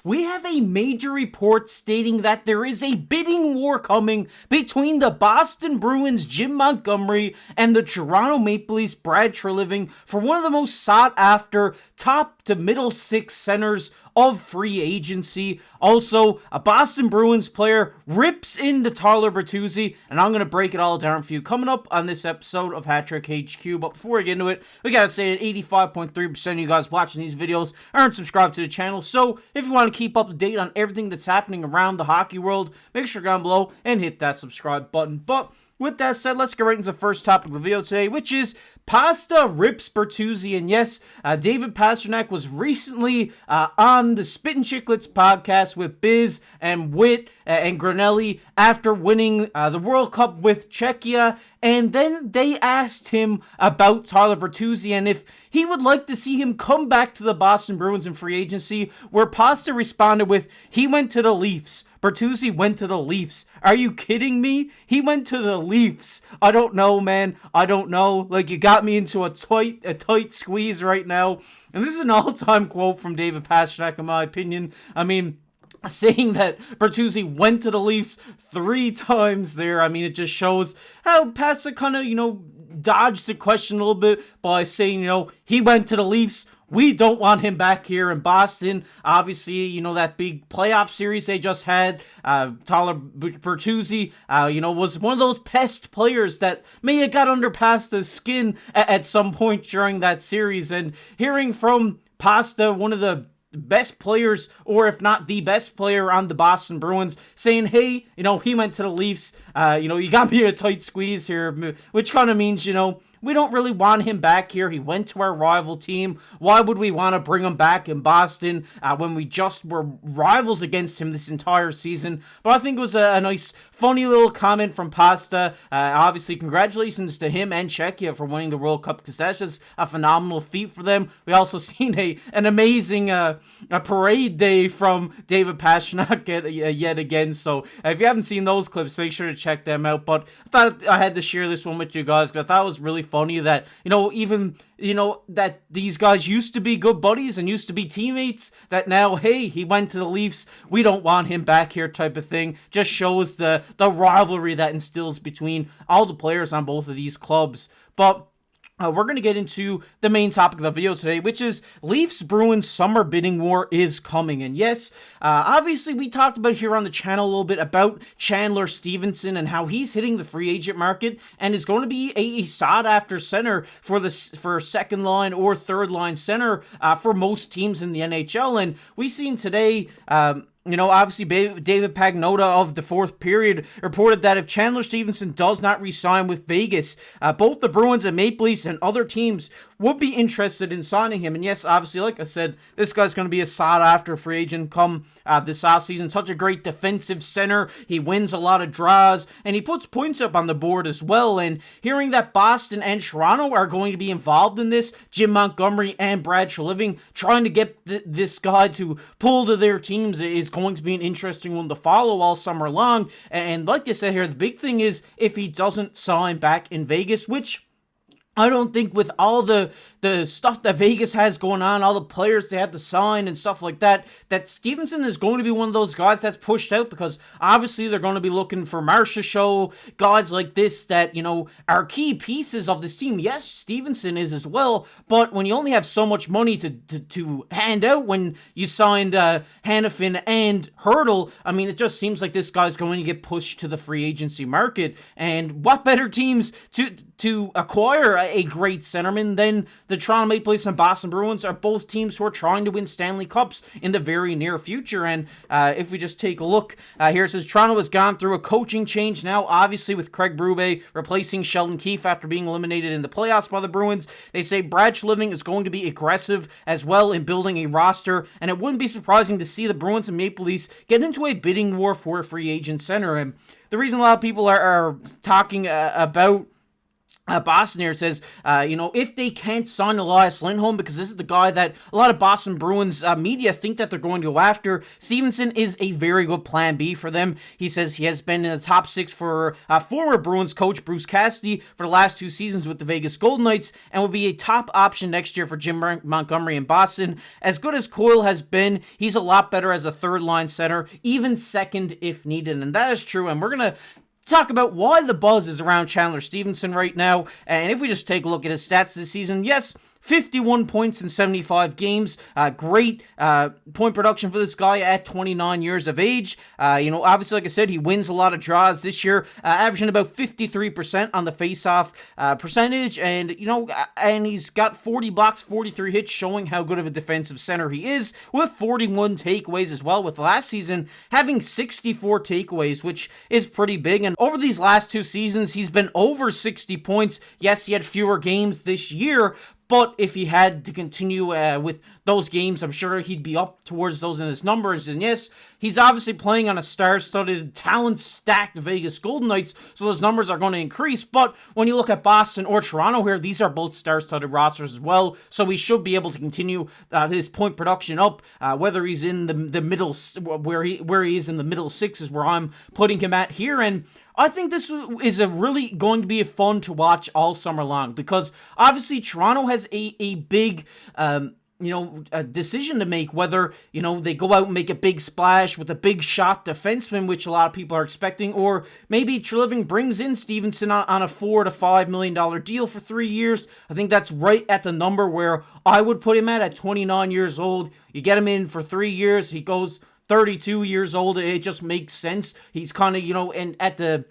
we have a major report stating that there is a bidding war coming between the Boston Bruins' Jim Montgomery and the Toronto Maple Leafs' Brad Treliving for one of the most sought-after top to middle six centers of free agency. Also, a Boston Bruins player rips into Tyler Bertuzzi, and I'm going to break it all down for you coming up on this episode of Hat Trick HQ. But before we get into it, we got to say that 85.3% of you guys watching these videos aren't subscribed to the channel. So if you want to keep up to date on everything that's happening around the hockey world, make sure to go down below and hit that subscribe button. But with that said, let's get right into the first topic of the video today, which is Pasta rips Bertuzzi. And yes, David Pastrnak was recently on the Spit and Chicklets podcast with Biz and Witt and Granelli after winning the World Cup with Czechia. And then they asked him about Tyler Bertuzzi and if he would like to see him come back to the Boston Bruins in free agency, where Pasta responded with, he went to the Leafs. Bertuzzi went to the Leafs. Are you kidding me? He went to the Leafs. I don't know, man. I don't know. Like, you got me into a tight squeeze right now. And this is an all-time quote from David Pastrnak, in my opinion. I mean, saying that Bertuzzi went to the Leafs 3 times there, I mean, it just shows how Pasta kind of, dodged the question a little bit by saying, he went to the Leafs. We don't want him back here in Boston. Obviously, that big playoff series they just had, Tyler Bertuzzi, was one of those pest players that may have got under Pasta's skin at some point during that series. And hearing from Pasta, one of the best players, or if not the best player on the Boston Bruins, saying, hey, he went to the Leafs, you got me in a tight squeeze here, which kind of means, we don't really want him back here. He went to our rival team. Why would we want to bring him back in Boston when we just were rivals against him this entire season? But I think it was a nice, funny little comment from Pasta. Obviously, congratulations to him and Czechia for winning the World Cup, because that's just a phenomenal feat for them. We also seen an amazing a parade day from David Pastrnak yet again. So if you haven't seen those clips, make sure to check them out. But I thought I had to share this one with you guys, because I thought it was really funny that, even, that these guys used to be good buddies and used to be teammates, that now, hey, he went to the Leafs, we don't want him back here type of thing. Just shows the rivalry that instills between all the players on both of these clubs. But we're going to get into the main topic of the video today, which is Leafs-Bruins summer bidding war is coming. And yes, obviously we talked about here on the channel a little bit about Chandler Stephenson and how he's hitting the free agent market and is going to be a sought-after center for second line or third line center for most teams in the NHL. And we've seen today, obviously David Pagnotta of the Fourth Period reported that if Chandler Stephenson does not re-sign with Vegas, both the Bruins and Maple Leafs and other teams would be interested in signing him. And yes, obviously, like I said, this guy's going to be a sought-after free agent come this offseason. Such a great defensive center. He wins a lot of draws, and he puts points up on the board as well. And hearing that Boston and Toronto are going to be involved in this, Jim Montgomery and Brad Treliving trying to get this guy to pull to their teams is going to be an interesting one to follow all summer long. And like I said here, the big thing is if he doesn't sign back in Vegas, which I don't think with all the stuff that Vegas has going on, all the players they have to sign and stuff like that, that Stephenson is going to be one of those guys that's pushed out, because obviously they're going to be looking for Marcia Show, guys like this that, are key pieces of this team. Yes, Stephenson is as well, but when you only have so much money to hand out when you signed Hannafin and Hurdle, I mean, it just seems like this guy's going to get pushed to the free agency market. And what better teams to acquire a great centerman than the Toronto Maple Leafs and Boston Bruins are both teams who are trying to win Stanley Cups in the very near future. And if we just take a look here, it says Toronto has gone through a coaching change now, obviously with Craig Berube replacing Sheldon Keefe after being eliminated in the playoffs by the Bruins. They say Brad Treliving is going to be aggressive as well in building a roster, and it wouldn't be surprising to see the Bruins and Maple Leafs get into a bidding war for a free agent center. And the reason a lot of people are talking about Boston here says, if they can't sign Elias Lindholm, because this is the guy that a lot of Boston Bruins media think that they're going to go after, Stephenson is a very good plan B for them. He says he has been in the top 6 for former Bruins coach Bruce Cassidy for the last 2 seasons with the Vegas Golden Knights, and will be a top option next year for Jim Montgomery in Boston. As good as Coyle has been, he's a lot better as a third-line center, even second if needed, and that is true, and we're going to talk about why the buzz is around Chandler Stephenson right now. And if we just take a look at his stats this season, yes, 51 points in 75 games. Great point production for this guy at 29 years of age. Obviously, like I said, he wins a lot of draws this year, averaging about 53% on the face-off percentage. And he's got 40 blocks, 43 hits, showing how good of a defensive center he is, with 41 takeaways as well, with last season having 64 takeaways, which is pretty big. And over these last 2 seasons, he's been over 60 points. Yes, he had fewer games this year, but if he had to continue with those games, I'm sure he'd be up towards those in his numbers. And yes, he's obviously playing on a star-studded, talent-stacked Vegas Golden Knights, so those numbers are going to increase. But when you look at Boston or Toronto here, these are both star-studded rosters as well, so he should be able to continue his point production up, whether he's in the middle, where he is in the middle 6 is where I'm putting him at here. And I think this is really going to be fun to watch all summer long, because obviously Toronto has a big a decision to make, whether they go out and make a big splash with a big shot defenseman, which a lot of people are expecting, or maybe Treliving brings in Stephenson on a $4 to $5 million deal for 3 years. I think that's right at the number where I would put him at 29 years old. You get him in for 3 years, he goes 32 years old. It just makes sense. He's kind of, and at the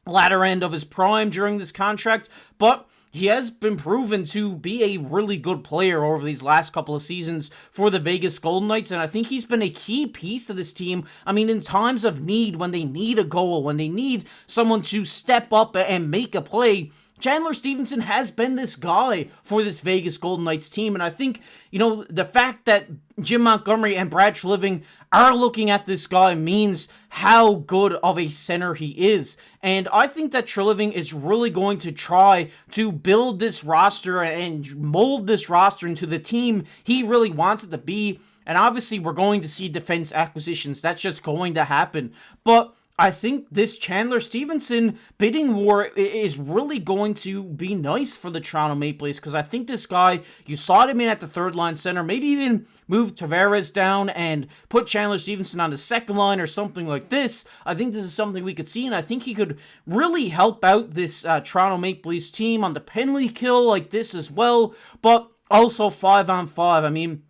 latter end of his prime during this contract, but he has been proven to be a really good player over these last couple of seasons for the Vegas Golden Knights, and I think he's been a key piece to this team. I mean, in times of need, when they need a goal, when they need someone to step up and make a play, Chandler Stephenson has been this guy for this Vegas Golden Knights team, and I think, the fact that Jim Montgomery and Brad Treliving are looking at this guy means how good of a center he is. And I think that Treliving is really going to try to build this roster and mold this roster into the team he really wants it to be. And obviously, we're going to see defense acquisitions. That's just going to happen. But I think this Chandler Stephenson bidding war is really going to be nice for the Toronto Maple Leafs, because I think this guy, you slot him in at the third line center, maybe even move Tavares down and put Chandler Stephenson on the second line or something like this. I think this is something we could see, and I think he could really help out this Toronto Maple Leafs team on the penalty kill like this as well, but also 5-on-5. I mean,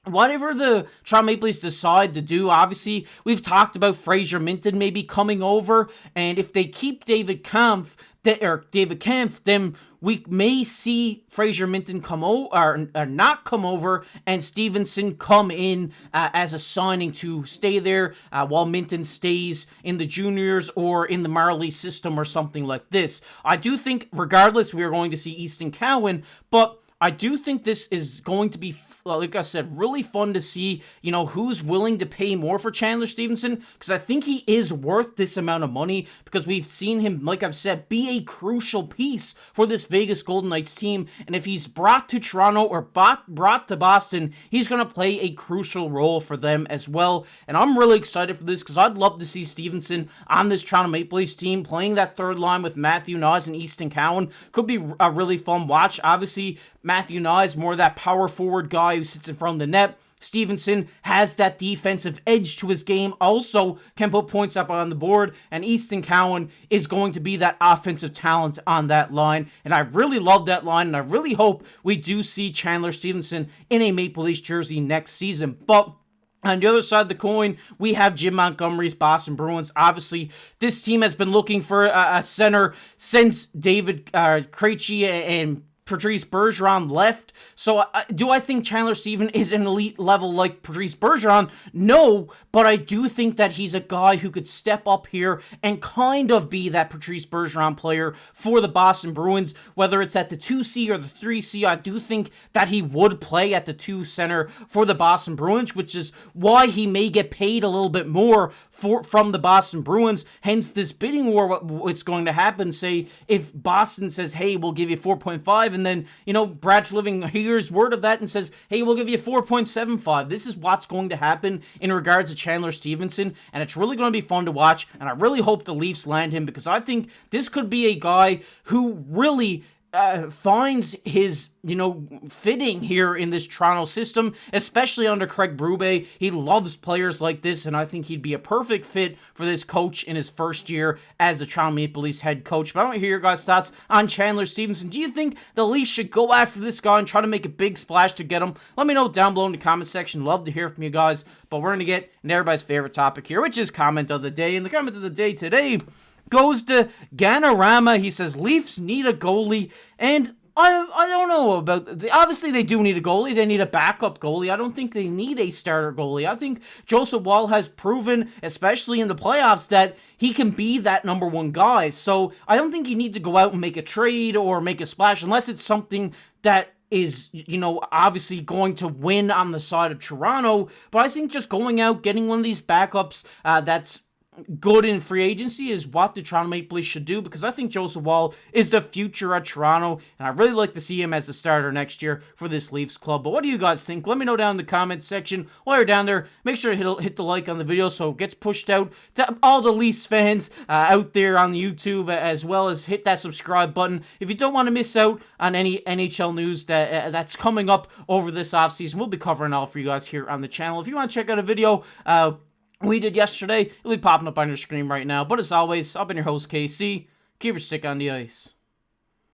whatever the Toronto Maple Leafs decide to do, obviously, we've talked about Fraser Minten maybe coming over, and if they keep David Kampf, then we may see Fraser Minten come over, or not come over, and Stephenson come in as a signing to stay there while Minten stays in the juniors or in the Marley system or something like this. I do think, regardless, we are going to see Easton Cowan, but I do think this is going to be, like I said, really fun to see, who's willing to pay more for Chandler Stephenson, because I think he is worth this amount of money, because we've seen him, like I've said, be a crucial piece for this Vegas Golden Knights team, and if he's brought to Toronto or brought to Boston, he's going to play a crucial role for them as well, and I'm really excited for this, because I'd love to see Stephenson on this Toronto Maple Leafs team, playing that third line with Matthew Knies and Easton Cowan. Could be a really fun watch. Obviously, Matthew Knies, more that power forward guy who sits in front of the net. Stephenson has that defensive edge to his game, also can put points up on the board, and Easton Cowan is going to be that offensive talent on that line, and I really love that line, and I really hope we do see Chandler Stephenson in a Maple Leafs jersey next season. But on the other side of the coin, we have Jim Montgomery's Boston Bruins. Obviously, this team has been looking for a center since David Krejci and Patrice Bergeron left. So do I think Chandler Stephenson is an elite level like Patrice Bergeron? No, but I do think that he's a guy who could step up here and kind of be that Patrice Bergeron player for the Boston Bruins, whether it's at the 2C or the 3C. I do think that he would play at the 2 center for the Boston Bruins, which is why he may get paid a little bit more from the Boston Bruins. Hence this bidding war, what's going to happen, say, if Boston says, hey, we'll give you 4.5, and then, Brad Treliving hears word of that and says, hey, we'll give you 4.75. This is what's going to happen in regards to Chandler Stephenson, and it's really going to be fun to watch, and I really hope the Leafs land him, because I think this could be a guy who really finds his, fitting here in this Toronto system, especially under Craig Berube. He loves players like this, and I think he'd be a perfect fit for this coach in his first year as the Toronto Maple Leafs head coach. But I want to hear your guys' thoughts on Chandler Stephenson. Do you think the Leafs should go after this guy and try to make a big splash to get him? Let me know down below in the comment section. Love to hear from you guys. But we're going to get into everybody's favorite topic here, which is comment of the day. And the comment of the day today goes to Ganorama. He says, Leafs need a goalie, and I don't know about, obviously they do need a goalie. They need a backup goalie. I don't think they need a starter goalie. I think Joseph Woll has proven, especially in the playoffs, that he can be that number one guy. So I don't think you need to go out and make a trade or make a splash unless it's something that is, obviously going to win on the side of Toronto. But I think just going out, getting one of these backups that's good in free agency is what the Toronto Maple Leafs should do, because I think Joseph Woll is the future at Toronto, and I really like to see him as a starter next year for this Leafs club. But what do you guys think? Let me know down in the comments section. While you're down there, make sure to hit the like on the video so it gets pushed out to all the Leafs fans out there on YouTube, as well as hit that subscribe button if you don't want to miss out on any NHL news that's coming up over this offseason. We'll be covering all for you guys here on the channel. If you want to check out a video we did yesterday, it'll be popping up on your screen right now. But as always, I've been your host, KC. Keep your stick on the ice.